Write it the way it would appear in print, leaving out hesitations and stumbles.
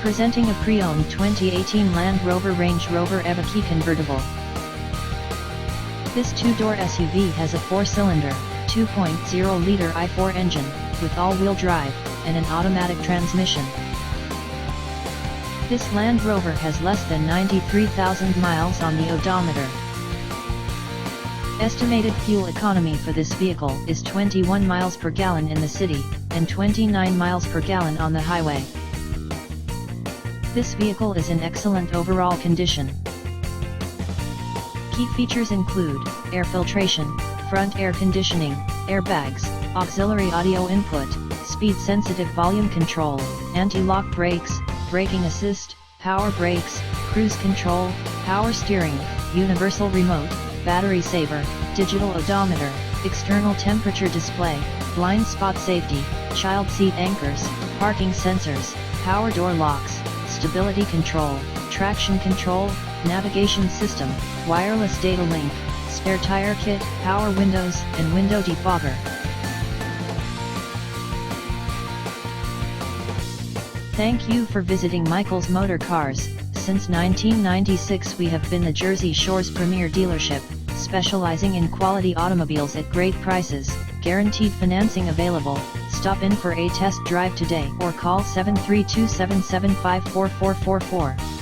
Presenting a pre-owned 2018 Land Rover Range Rover Evoque convertible. This two-door SUV has a 4-cylinder, 2.0-liter i4 engine, with all-wheel drive, and an automatic transmission. This Land Rover has less than 93,000 miles on the odometer. Estimated fuel economy for this vehicle is 21 miles per gallon in the city, and 29 miles per gallon on the highway. This vehicle is in excellent overall condition. Key features include air filtration, front air conditioning, airbags, auxiliary audio input, speed-sensitive volume control, anti-lock brakes, braking assist, power brakes, cruise control, power steering, universal remote, battery saver, digital odometer, external temperature display, blind spot safety, child seat anchors, parking sensors, power door locks, stability control, traction control, navigation system, wireless data link, spare tire kit, power windows, and window defogger. Thank you for visiting Michael's Motorcars. Since 1996 we have been the Jersey Shore's premier dealership, specializing in quality automobiles at great prices, guaranteed financing available. Stop in for a test drive today or call 732-775-4444.